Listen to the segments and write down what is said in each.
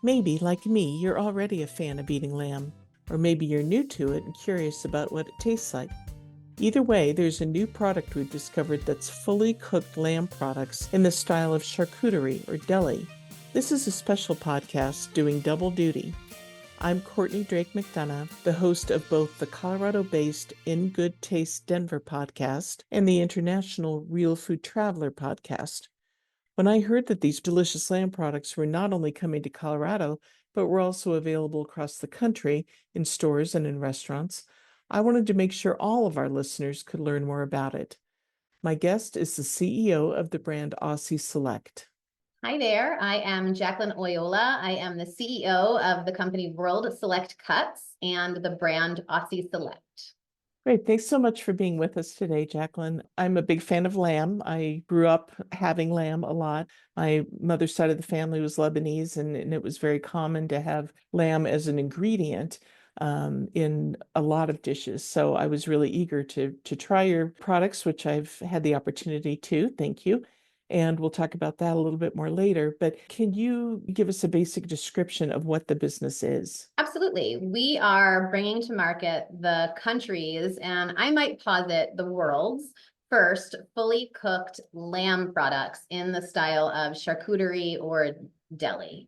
Maybe, like me, you're already a fan of eating lamb, or maybe you're new to it and curious about what it tastes like. Either way, there's a new product we've discovered that's fully cooked lamb products in the style of charcuterie or deli. This is a special podcast doing double duty. I'm Courtney Drake McDonough, the host of both the Colorado-based In Good Taste Denver podcast and the international Real Food Traveler podcast. When I heard that these delicious lamb products were not only coming to Colorado, but were also available across the country in stores and in restaurants, I wanted to make sure all of our listeners could learn more about it. My guest is the CEO of the brand Aussie Select. Hi there, I am Jacqueline Oyola. I am the CEO of the company World Select Cuts and the brand Aussie Select. Great. Thanks so much for being with us today, Jacqueline. I'm a big fan of lamb. I grew up having lamb a lot. My mother's side of the family was Lebanese, and it was very common to have lamb as an ingredient in a lot of dishes. So I was really eager to try your products, which I've had the opportunity to. Thank you. And we'll talk about that a little bit more later. But can you give us a basic description of what the business is? Absolutely. We are bringing to market the country's, and I might posit the world's, first fully cooked lamb products in the style of charcuterie or deli.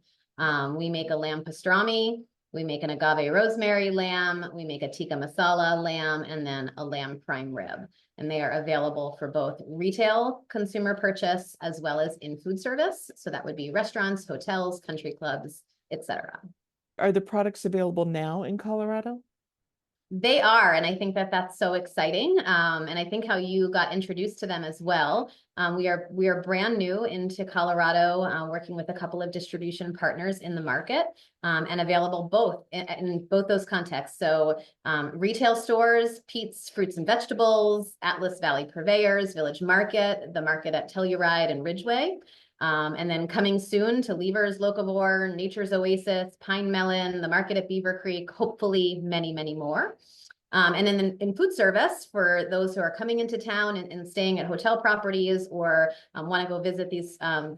We make a lamb pastrami, we make an agave rosemary lamb, we make a tikka masala lamb, and then a lamb prime rib. And they are available for both retail consumer purchase as well as in food service. So that would be restaurants, hotels, country clubs, etc. Are the products available now in Colorado? They are, and I think that that's so exciting. And I think how you got introduced to them as well. We are brand new into Colorado, working with a couple of distribution partners in the market, and available both in both those contexts. So retail stores, Pete's Fruits and Vegetables, Atlas Valley Purveyors, Village Market, the market at Telluride and Ridgeway. And then coming soon to Lever's, Locavore, Nature's Oasis, Pine Melon, the market at Beaver Creek, hopefully many, many more. And then in food service, for those who are coming into town and staying at hotel properties or want to go visit these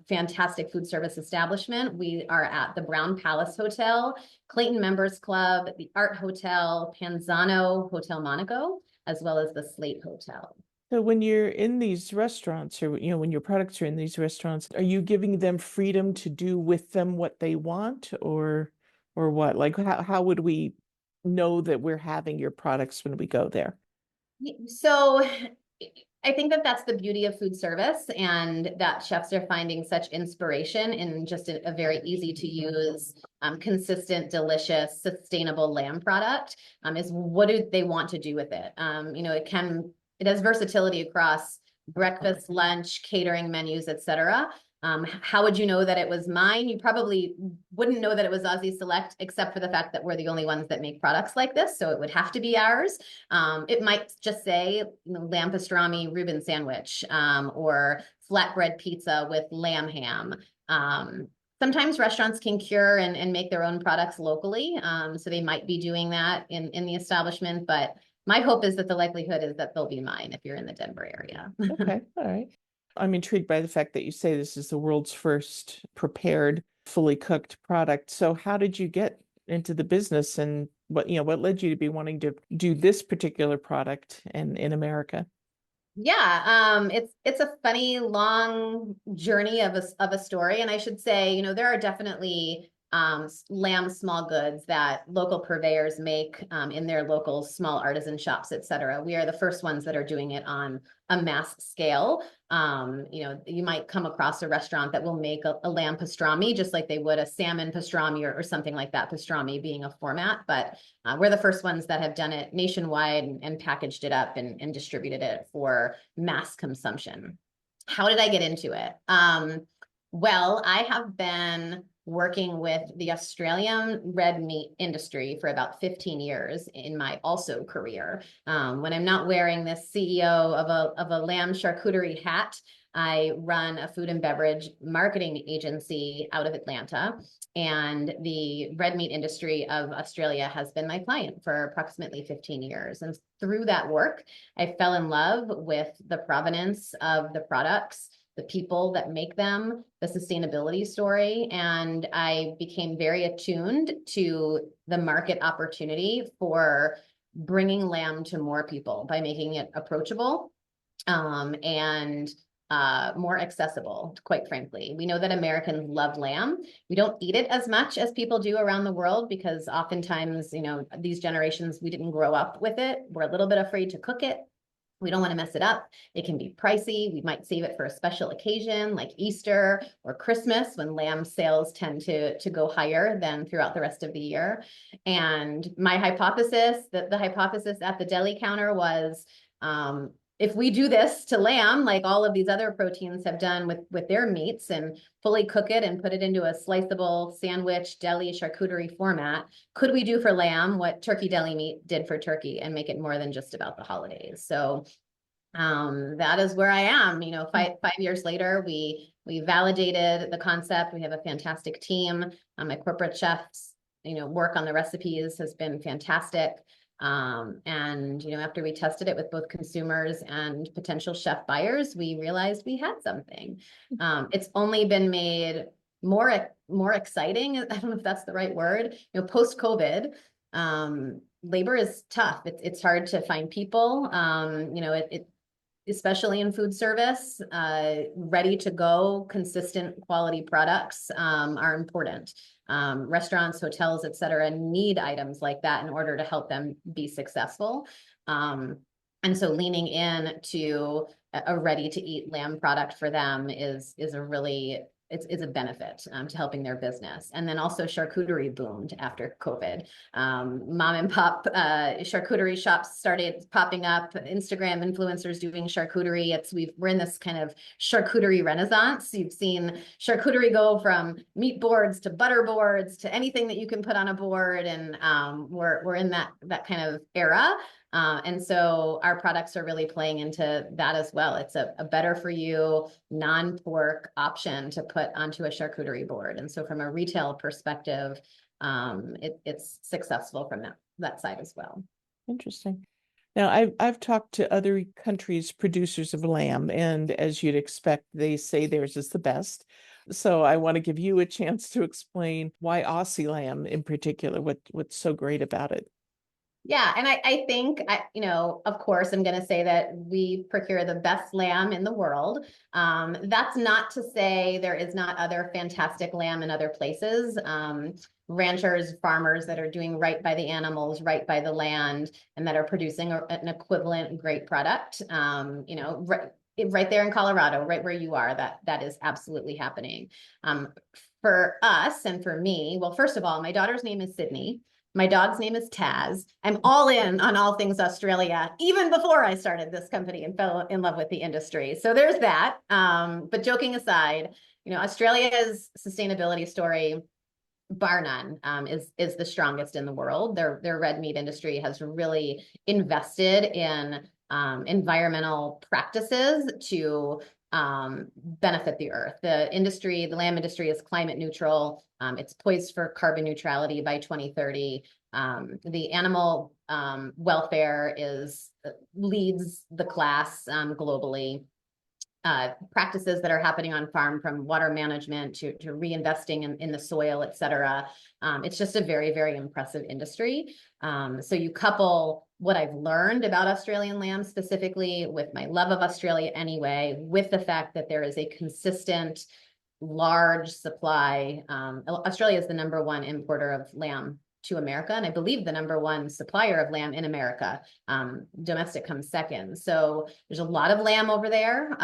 fantastic food service establishment, we are at the Brown Palace Hotel, Clayton Members Club, the Art Hotel, Panzano Hotel Monaco, as well as the Slate Hotel. So when you're in these restaurants or, when your products are in these restaurants, are you giving them freedom to do with them what they want or what? Like how would we know that we're having your products when we go there? So I think that that's the beauty of food service, and that chefs are finding such inspiration in just a very easy to use, consistent, delicious, sustainable lamb product, is what do they want to do with it? It has versatility across breakfast, lunch, catering menus, etc. How would you know that it was mine? You probably wouldn't know that it was Aussie Select, except for the fact that we're the only ones that make products like this, so it would have to be ours. It might just say lamb pastrami Reuben sandwich, or flatbread pizza with lamb ham. Sometimes restaurants can cure and make their own products locally, so they might be doing that in the establishment, but my hope is that the likelihood is that they'll be mine if you're in the Denver area. Okay, all right. I'm intrigued by the fact that you say this is the world's first prepared, fully cooked product. So how did you get into the business, and what led you to be wanting to do this particular product in America? Yeah, it's a funny, long journey of a story. And I should say, there are definitely lamb small goods that local purveyors make in their local small artisan shops, et cetera. We are the first ones that are doing it on a mass scale. You might come across a restaurant that will make a lamb pastrami, just like they would a salmon pastrami or something like that, pastrami being a format. But we're the first ones that have done it nationwide and packaged it up and distributed it for mass consumption. How did I get into it? Well, I have been working with the Australian red meat industry for about 15 years in my also career. When I'm not wearing this CEO of a lamb charcuterie hat, I run a food and beverage marketing agency out of Atlanta, and the red meat industry of Australia has been my client for approximately 15 years. And through that work, I fell in love with the provenance of the products, the people that make them, the sustainability story. And I became very attuned to the market opportunity for bringing lamb to more people by making it approachable and more accessible, quite frankly. We know that Americans love lamb. We don't eat it as much as people do around the world because oftentimes, you know, these generations, we didn't grow up with it. We're a little bit afraid to cook it. We don't want to mess it up. It can be pricey. We might save it for a special occasion like Easter or Christmas when lamb sales tend to go higher than throughout the rest of the year. And my hypothesis, the hypothesis at the deli counter was, if we do this to lamb, like all of these other proteins have done with their meats and fully cook it and put it into a sliceable sandwich, deli, charcuterie format, could we do for lamb what turkey deli meat did for turkey and make it more than just about the holidays? So that is where I am. You know, five years later, we validated the concept. We have a fantastic team. My corporate chefs, you know, work on the recipes has been fantastic. And, you know, after we tested it with both consumers and potential chef buyers, we realized we had something. It's only been made more exciting. I don't know if that's the right word, you know, post-COVID, labor is tough. It's hard to find people. You know, especially in food service, ready to go, consistent quality products are important. Restaurants, hotels, et cetera, need items like that in order to help them be successful. And so leaning in to a ready to eat lamb product for them is a really, it's a benefit to helping their business. And then also charcuterie boomed after COVID. Mom and pop charcuterie shops started popping up, Instagram influencers doing charcuterie. We're in this kind of charcuterie renaissance. You've seen charcuterie go from meat boards to butter boards to anything that you can put on a board. And we're in that kind of era. And so our products are really playing into that as well. It's a better for you, non-pork option to put onto a charcuterie board. And so from a retail perspective, it's successful from that side as well. Interesting. Now, I've talked to other countries' producers of lamb, and as you'd expect, they say theirs is the best. So I want to give you a chance to explain why Aussie lamb in particular, what's so great about it. Yeah, and I think, you know, of course, I'm going to say that we procure the best lamb in the world. That's not to say there is not other fantastic lamb in other places. Ranchers, farmers that are doing right by the animals, right by the land, and that are producing an equivalent great product. You know, right there in Colorado, right where you are, that is absolutely happening. For us and for me, well, first of all, my daughter's name is Sydney. My dog's name is Taz. I'm all in on all things Australia, even before I started this company and fell in love with the industry. So there's that. But joking aside, you know, Australia's sustainability story, bar none, is the strongest in the world. Their red meat industry has really invested in environmental practices to benefit the earth. The lamb industry is climate neutral. It's poised for carbon neutrality by 2030. The animal welfare leads the class globally. Practices that are happening on farm, from water management to reinvesting in the soil, et cetera. It's just a very, very impressive industry. So you couple what I've learned about Australian lamb specifically with my love of Australia anyway, with the fact that there is a consistent, large supply. Australia is the #1 importer of lamb to America, and I believe the #1 supplier of lamb in America. Domestic comes second. So there's a lot of lamb over there.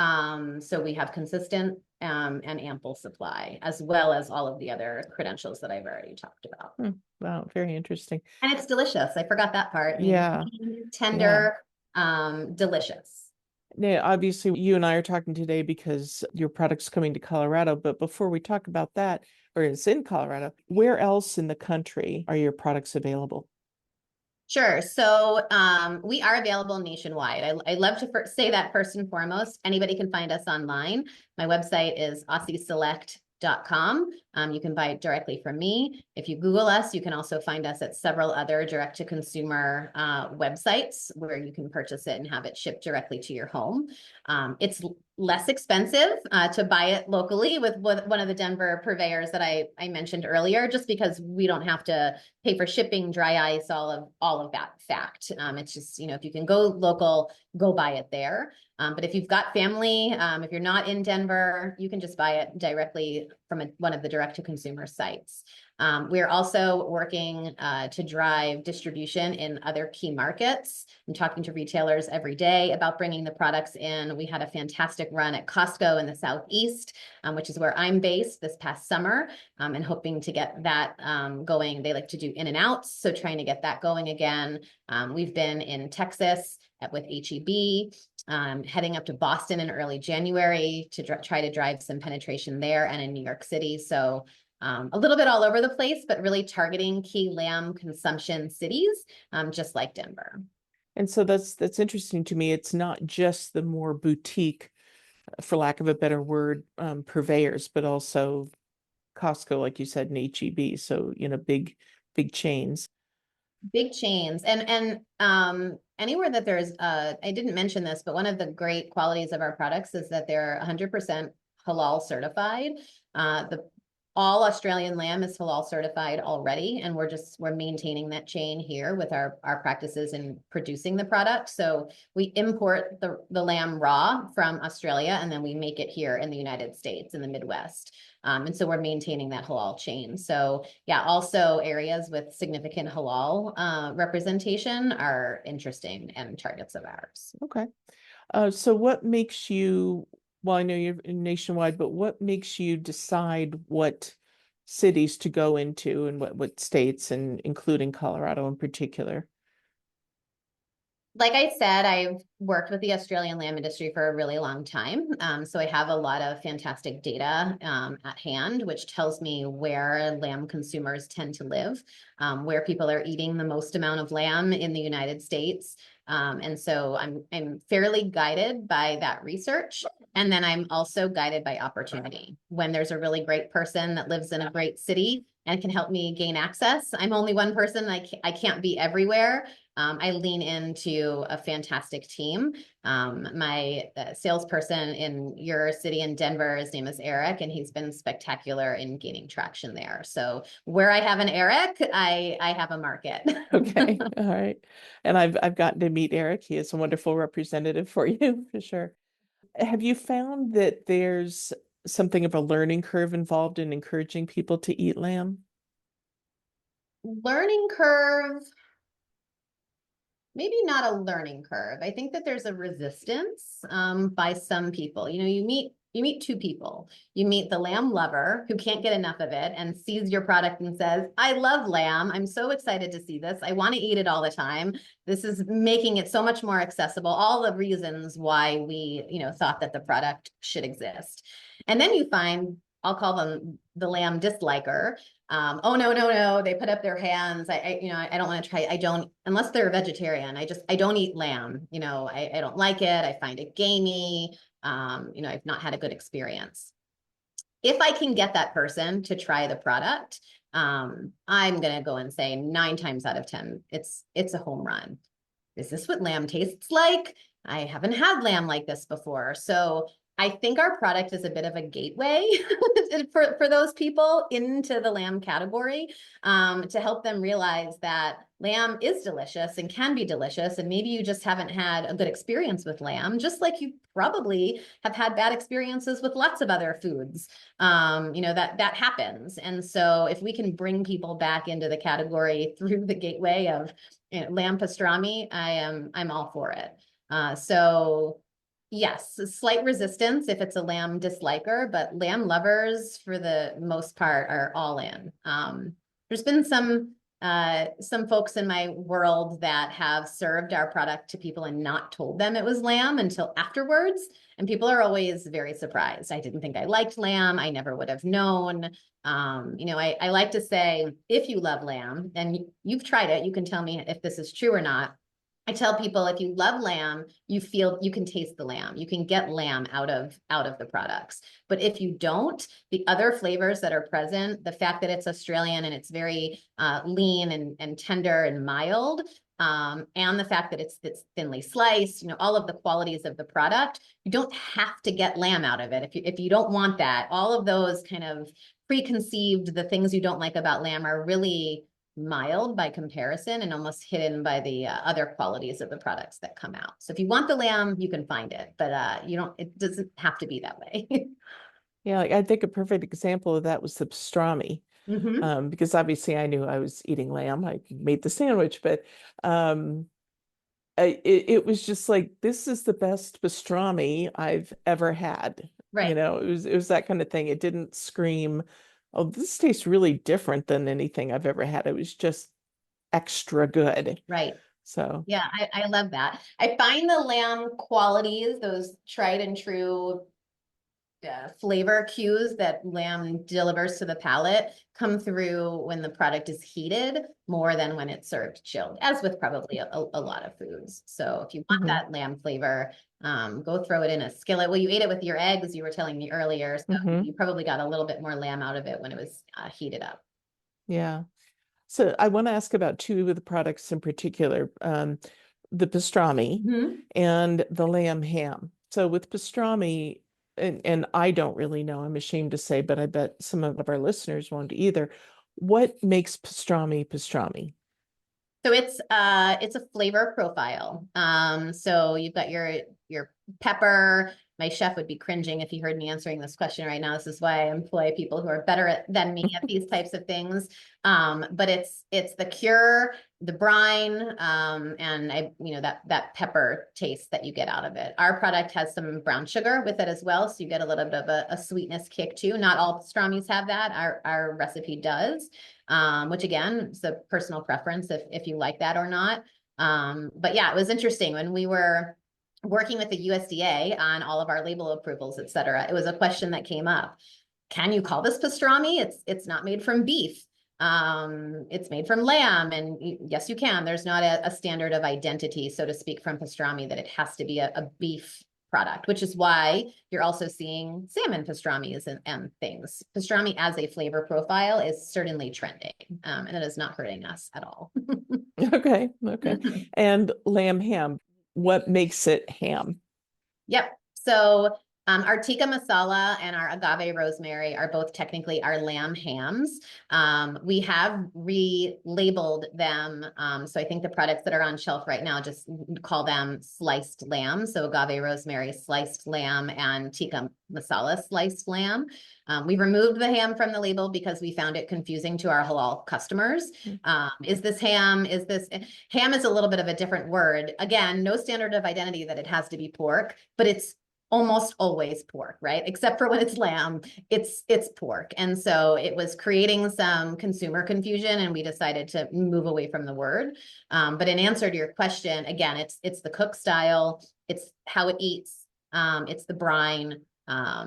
So we have consistent and ample supply, as well as all of the other credentials that I've already talked about. Wow, very interesting. And it's delicious. I forgot that part. Yeah. Tender, delicious. Now, obviously, you and I are talking today because your product's coming to Colorado. But before we talk about that, or it's in Colorado, where else in the country are your products available? Sure. So we are available nationwide. I love to say that first and foremost. Anybody can find us online. My website is aussieselect.com. You can buy it directly from me. If you Google us, you can also find us at several other direct-to-consumer websites where you can purchase it and have it shipped directly to your home. It's less expensive to buy it locally with one of the Denver purveyors that I mentioned earlier, just because we don't have to pay for shipping, dry ice, all of that fact. It's just, if you can go local, go buy it there. But if you've got family, if you're not in Denver, you can just buy it directly from one of the direct-to-consumer sites. We're also working to drive distribution in other key markets. I'm talking to retailers every day about bringing the products in. We had a fantastic run at Costco in the Southeast, which is where I'm based this past summer, and hoping to get that going. They like to do in and outs, so trying to get that going again. We've been in Texas with HEB, heading up to Boston in early January to try to drive some penetration there, and in New York City. So a little bit all over the place, but really targeting key lamb consumption cities, just like Denver. And so that's interesting to me. It's not just the more boutique, for lack of a better word, purveyors, but also Costco, like you said, and HEB. So, big chains. Big chains and anywhere that there's I didn't mention this, but one of the great qualities of our products is that they're 100% halal certified. The all Australian lamb is halal certified already, and we're maintaining that chain here with our practices in producing the product. So we import the lamb raw from Australia, and then we make it here in the United States in the Midwest. And so we're maintaining that halal chain. So yeah, also areas with significant halal representation are interesting and targets of ours. Okay. So what makes you, well, I know you're nationwide, but what makes you decide what cities to go into and what states, and including Colorado in particular? Like I said, I've worked with the Australian lamb industry for a really long time. So I have a lot of fantastic data at hand, which tells me where lamb consumers tend to live, where people are eating the most amount of lamb in the United States. And so I'm fairly guided by that research. And then I'm also guided by opportunity. When there's a really great person that lives in a great city and can help me gain access, I'm only one person. I can't be everywhere. I lean into a fantastic team. My salesperson in your city in Denver, his name is Eric, and he's been spectacular in gaining traction there. So where I have an Eric, I have a market. Okay. All right. And I've gotten to meet Eric. He is a wonderful representative for you, for sure. Have you found that there's something of a learning curve involved in encouraging people to eat lamb? Learning curve, maybe not a learning curve. I think that there's a resistance by some people. You meet two people. You meet the lamb lover who can't get enough of it and sees your product and says, I love lamb. I'm so excited to see this. I want to eat it all the time. This is making it so much more accessible. All the reasons why we, thought that the product should exist. And then you find, I'll call them the lamb disliker. Oh no, they put up their hands. I don't want to try. I don't, unless they're a vegetarian. I don't eat lamb. I don't like it. I find it gamey. I've not had a good experience. If I can get that person to try the product, I'm gonna go and say 9 times out of 10, it's a home run. Is this what lamb tastes like? I haven't had lamb like this before. So I think our product is a bit of a gateway for those people into the lamb category, to help them realize that lamb is delicious and can be delicious. And maybe you just haven't had a good experience with lamb, just like you probably have had bad experiences with lots of other foods. That happens. And so if we can bring people back into the category through the gateway of lamb pastrami, I'm all for it. So yes, slight resistance if it's a lamb disliker, but lamb lovers for the most part are all in. There's been some folks in my world that have served our product to people and not told them it was lamb until afterwards. And people are always very surprised. I didn't think I liked lamb. I never would have known. I like to say, if you love lamb and you've tried it, you can tell me if this is true or not. I tell people, if you love lamb, you can taste the lamb. You can get lamb out of the products. But if you don't, the other flavors that are present, the fact that it's Australian and it's very lean and tender and mild, and the fact that it's thinly sliced, you know, all of the qualities of the product, you don't have to get lamb out of it. If you don't want that, all of those kind of preconceived, the things you don't like about lamb are really mild by comparison and almost hidden by the other qualities of the products that come out. So if you want the lamb, you can find it, but you don't, it doesn't have to be that way. Yeah, like I think a perfect example of that was the pastrami. Mm-hmm. Because obviously I knew I was eating lamb. I made the sandwich, but um, it was just like, this is the best pastrami I've ever had. Right, It was that kind of thing. It didn't scream, oh, this tastes really different than anything I've ever had. It was just extra good. right. So, Yeah, I love that. I find the lamb qualities, those tried and true flavor cues that lamb delivers to the palate come through when the product is heated more than when it's served chilled, as with probably a lot of foods. So if you want mhm, that lamb flavor, go throw it in a skillet. Well, you ate it with your eggs, you were telling me earlier, so mhm, you probably got a little bit more lamb out of it when it was heated up. yeah. So I want to ask about two of the products in particular, the pastrami Mhm. and the lamb ham. So with pastrami, and I don't really know, I'm ashamed to say, but I bet some of our listeners won't either. What makes pastrami pastrami? So it's a flavor profile. So you've got your pepper. My chef would be cringing if he heard me answering this question right now. This is why I employ people who are better than me at these types of things. But it's the cure, the brine, and that pepper taste that you get out of it. Our product has some brown sugar with it as well, so you get a little bit of a sweetness kick too. Not all pastrami's have that. Our recipe does. Which again, it's a personal preference if you like that or not. But yeah, it was interesting when we were working with the USDA on all of our label approvals, et cetera. It was a question that came up. Can you call this pastrami? It's not made from beef. It's made from lamb, and yes, you can. There's not a standard of identity, so to speak, from pastrami that it has to be a beef product, which is why you're also seeing salmon pastrami's and things. Pastrami as a flavor profile is certainly trending, and it is not hurting us at all. Okay, okay. And lamb ham, what makes it ham? Yep. So our tikka masala and our agave rosemary are both technically our lamb hams. We have relabeled them. So I think the products that are on shelf right now just call them sliced lamb. So agave rosemary sliced lamb and tikka masala sliced lamb. We removed the ham from the label because we found it confusing to our halal customers. Is this ham? Is this ham is a little bit of a different word. Again, no standard of identity that it has to be pork, but it's almost always pork, right? Except for when it's lamb, it's pork. And so it was creating some consumer confusion, and we decided to move away from the word. But in answer to your question, again, it's the cook style, it's how it eats, it's the brine. I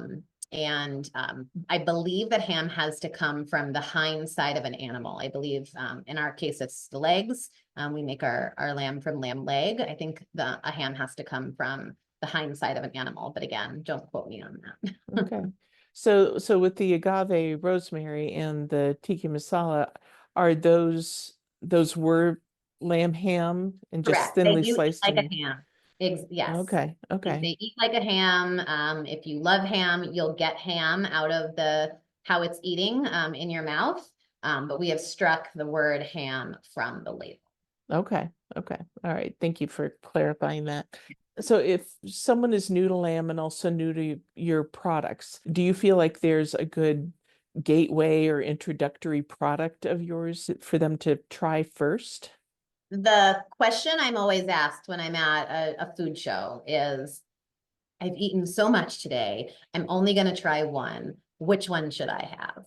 believe that ham has to come from the hind side of an animal. I believe in our case, it's the legs. We make our lamb from lamb leg. I think a ham has to come from the hind side of an animal, but again, don't quote me on that. Okay. So with the agave rosemary and the tikka masala, are those were lamb ham and just Correct. They thinly do eat sliced like a and ham. Yes. okay, okay. They eat like a ham. If you love ham, you'll get ham out of the how it's eating in your mouth. But we have struck the word ham from the label. Okay. Okay. All right. Thank you for clarifying that. So if someone is new to lamb and also new to your products, do you feel like there's a good gateway or introductory product of yours for them to try first? The question I'm always asked when I'm at a food show is, I've eaten so much today. I'm only going to try one. Which one should I have?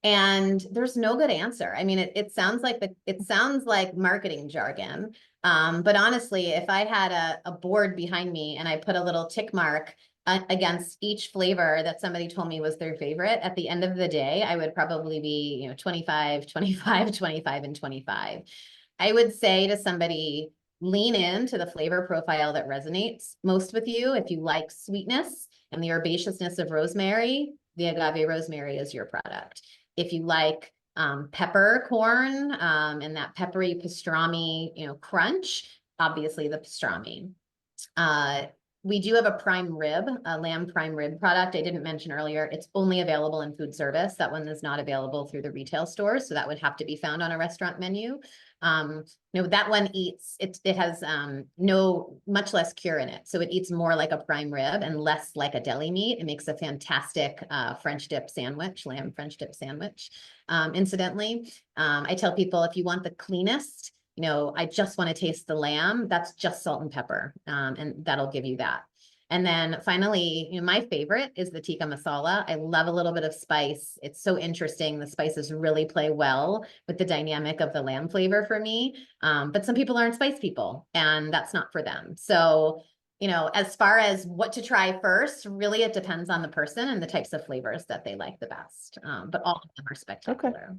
And there's no good answer. I mean, it sounds like it sounds like marketing jargon. But honestly, if I had a board behind me and I put a little tick mark against each flavor that somebody told me was their favorite, at the end of the day, I would probably be, 25, 25, 25, and 25. I would say to somebody, lean into the flavor profile that resonates most with you. If you like sweetness and the herbaceousness of rosemary, the agave rosemary is your product. If you like peppercorn, and that peppery pastrami, crunch, obviously the pastrami. Uh, we do have a prime rib, a lamb prime rib product. I didn't mention earlier, it's only available in food service. That one is not available through the retail stores, so that would have to be found on a restaurant menu. That one it has no much less cure in it, so it eats more like a prime rib and less like a deli meat. It makes a fantastic French dip sandwich, lamb French dip sandwich. Incidentally, I tell people if you want the cleanest, I just want to taste the lamb, that's just salt and pepper, and that'll give you that. And then finally, my favorite is the tikka masala. I love a little bit of spice. It's so interesting. The spices really play well with the dynamic of the lamb flavor for me. But some people aren't spice people, and that's not for them. So, as far as what to try first, really it depends on the person and the types of flavors that they like the best. But all of them are Okay. spectacular.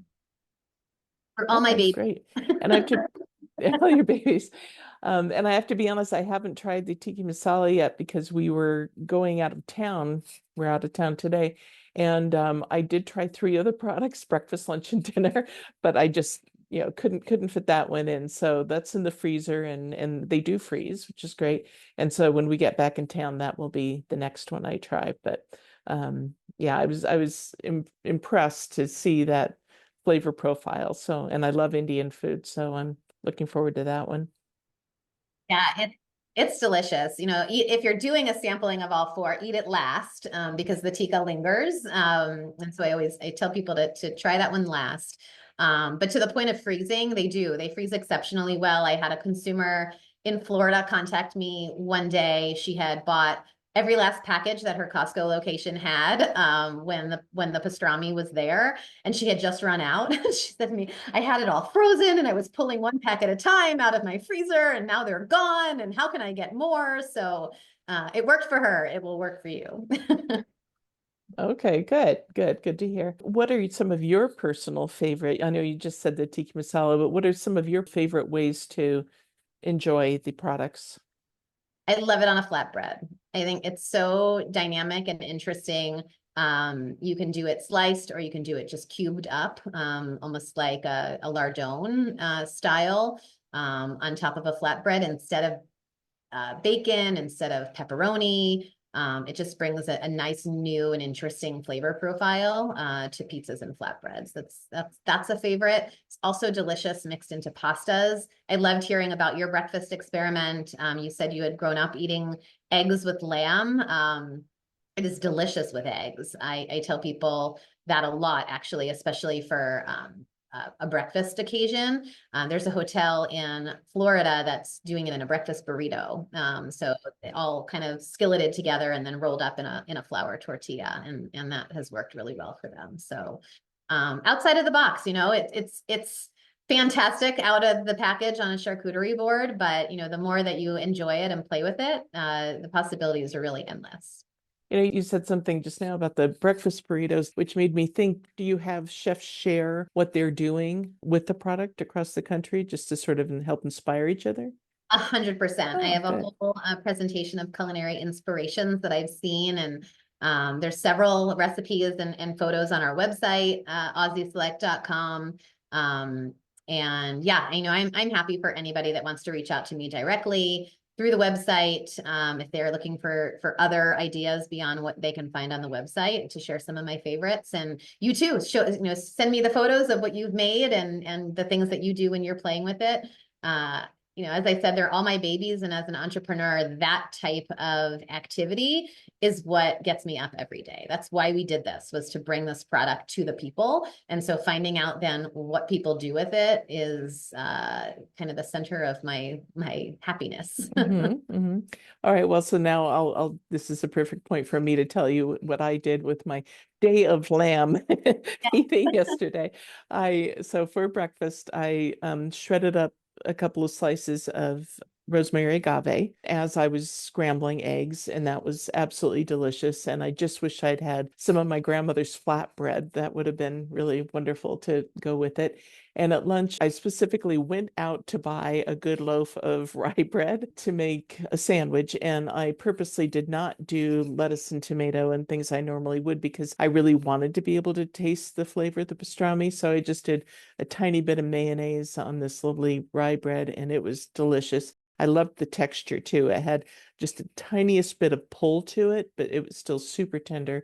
For all my Okay, babies. great. And I have to, all your babies. And I have to be honest, I haven't tried the tiki masala yet because we were going out of town. We're out of town today. And I did try 3 other products, breakfast, lunch, and dinner, but I just, couldn't fit that one in. So that's in the freezer, and they do freeze, which is great. And so when we get back in town, that will be the next one I try. But yeah, I was impressed to see that flavor profile. So, and I love Indian food, so I'm looking forward to that one. Yeah, it's delicious. If you're doing a sampling of all 4, eat it last, because the tikka lingers. And so I tell people to try that one last. But to the point of freezing, they freeze exceptionally well. I had a consumer in Florida contact me one day. She had bought every last package that her Costco location had, when the pastrami was there, and she had just run out. She said to me, I had it all frozen and I was pulling one pack at a time out of my freezer, and now they're gone, and how can I get more? So it worked for her. It will work for you. Okay, good to hear. What are some of your personal favorite? I know you just said the tiki masala, but what are some of your favorite ways to enjoy the products? I love it on a flatbread. I think it's so dynamic and interesting. You can do it sliced, or you can do it just cubed up, almost like a lardone style, on top of a flatbread instead of bacon, instead of pepperoni. It just brings a nice new and interesting flavor profile to pizzas and flatbreads. That's a favorite. It's also delicious mixed into pastas. I loved hearing about your breakfast experiment. You said you had grown up eating eggs with lamb. It is delicious with eggs. I tell people that a lot, actually, especially for a breakfast occasion. There's a hotel in Florida that's doing it in a breakfast burrito. So it all kind of skilleted together and then rolled up in a flour tortilla, and that has worked really well for them. So outside of the box, it's fantastic out of the package on a charcuterie board, but the more that you enjoy it and play with it, the possibilities are really endless. You said something just now about the breakfast burritos, which made me think, do you have chefs share what they're doing with the product across the country just to sort of help inspire each other? 100%. I Oh, have a good. whole presentation of culinary inspirations that I've seen, and there's several recipes and photos on our website, aussieselect.com. And yeah, I'm happy for anybody that wants to reach out to me directly through the website, if they're looking for other ideas beyond what they can find on the website, to share some of my favorites. And you too, send me the photos of what you've made and the things that you do when you're playing with it. As I said, they're all my babies. And as an entrepreneur, that type of activity is what gets me up every day. That's why we did this, was to bring this product to the people. And so finding out then what people do with it is kind of the center of my happiness. All right. Well, so now this is a perfect point for me to tell you what I did with my day of lamb eating yesterday. So for breakfast, I shredded up a couple of slices of rosemary agave as I was scrambling eggs, and that was absolutely delicious. And I just wish I'd had some of my grandmother's flatbread. That would have been really wonderful to go with it. And at lunch, I specifically went out to buy a good loaf of rye bread to make a sandwich. And I purposely did not do lettuce and tomato and things I normally would because I really wanted to be able to taste the flavor of the pastrami. So I just did a tiny bit of mayonnaise on this lovely rye bread, and it was delicious. I loved the texture too. It had just the tiniest bit of pull to it, but it was still super tender.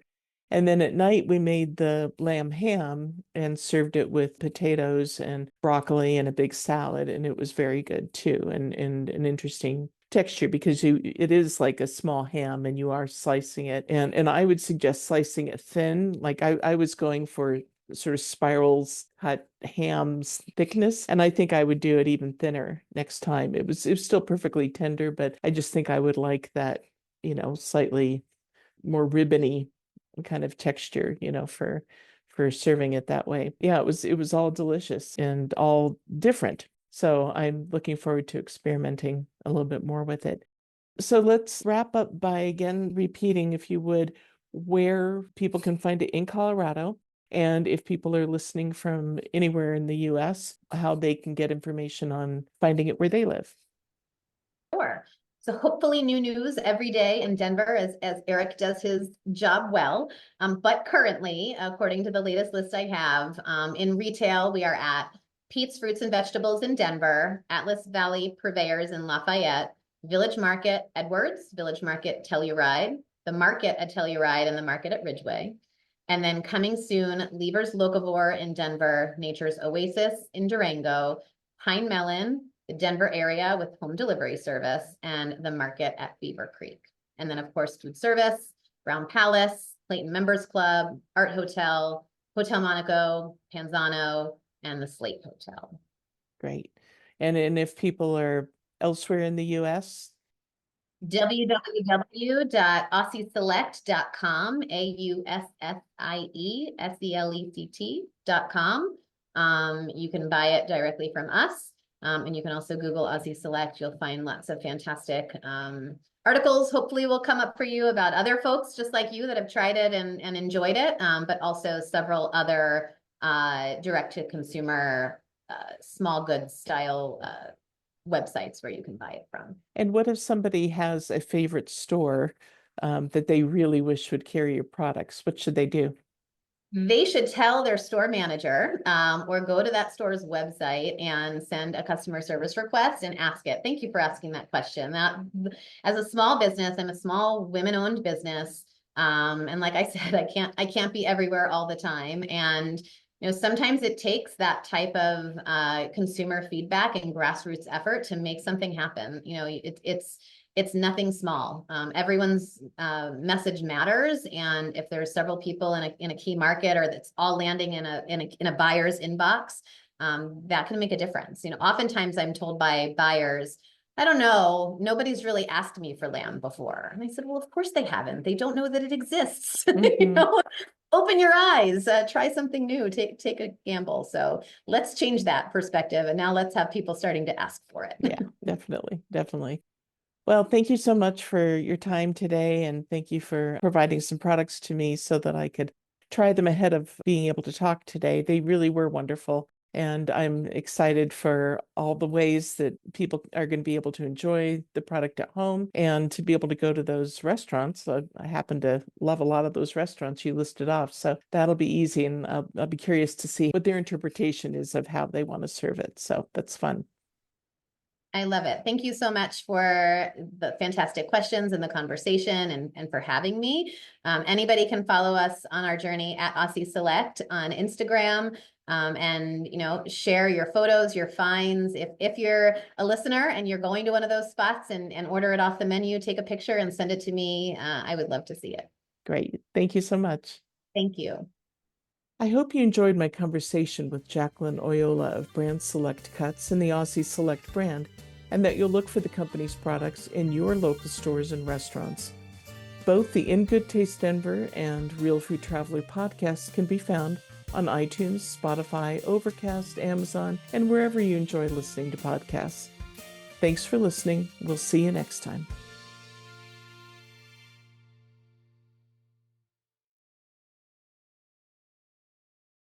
And then at night, we made the lamb ham and served it with potatoes and broccoli and a big salad. And it was very good too, and an interesting texture because it is like a small ham and you are slicing it. And I would suggest slicing it thin. Like I was going for sort of spirals cut ham's thickness, and I think I would do it even thinner next time. It was still perfectly tender, but I just think I would like that, slightly more ribbony kind of texture, for serving it that way. Yeah, it was all delicious and all different. So I'm looking forward to experimenting a little bit more with it. So let's wrap up by again repeating, if you would, where people can find it in Colorado, and if people are listening from anywhere in the US, how they can get information on finding it where they live. Sure. So hopefully new news every day in Denver as Eric does his job well. But currently, according to the latest list I have, in retail, we are at Pete's Fruits and Vegetables in Denver, Atlas Valley Purveyors in Lafayette, Village Market Edwards, Village Market Telluride, the Market at Telluride, and the Market at Ridgeway. And then coming soon, Lever's Locavore in Denver, Nature's Oasis in Durango, Pine Melon, the Denver area with home delivery service, and the Market at Beaver Creek. And then, of course, food service, Brown Palace, Clayton Members Club, Art Hotel, Hotel Monaco, Panzano, and the Slate Hotel. Great. And if people are elsewhere in the US, www.aussieselect.com, AUSSIESELECT.com. You can buy it directly from us. And you can also Google Aussie Select. You'll find lots of fantastic articles. Hopefully will come up for you about other folks just like you that have tried it and enjoyed it, but also several other direct-to-consumer small goods style websites where you can buy it from. and what if somebody has a favorite store that they really wish would carry your products? What should they do? They should tell their store manager or go to that store's website and send a customer service request and ask it. Thank you for asking that question. That, as a small business, I'm a small women-owned business. And like I said, I can't be everywhere all the time. And sometimes it takes that type of consumer feedback and grassroots effort to make something happen. It's nothing small. Everyone's message matters, and if there's several people in a key market, or that's all landing in a buyer's inbox, that can make a difference. Oftentimes I'm told by buyers, I don't know, nobody's really asked me for lamb before. And I said, well, of course they haven't. They don't know that it exists. Open your eyes, try something new, take a gamble. So let's change that perspective. And now let's have people starting to ask for it. Yeah, definitely. Definitely. Well, thank you so much for your time today, and thank you for providing some products to me so that I could try them ahead of being able to talk today. They really were wonderful, and I'm excited for all the ways that people are going to be able to enjoy the product at home and to be able to go to those restaurants. I happen to love a lot of those restaurants you listed off, so that'll be easy, and I'll be curious to see what their interpretation is of how they want to serve it. So that's fun. I love it. Thank you so much for the fantastic questions and the conversation and for having me. Anybody can follow us on our journey at Aussie Select on Instagram, and share your photos, your finds. If you're a listener and you're going to one of those spots and order it off the menu, take a picture and send it to me. I would love to see it. Great. Thank you so much. Thank you. I hope you enjoyed my conversation with Jacqueline Oyola of Brand Select Cuts and the Aussie Select brand, and that you'll look for the company's products in your local stores and restaurants. Both the In Good Taste Denver and Real Food Traveler podcasts can be found on iTunes, Spotify, Overcast, Amazon, and wherever you enjoy listening to podcasts. Thanks for listening. We'll see you next time.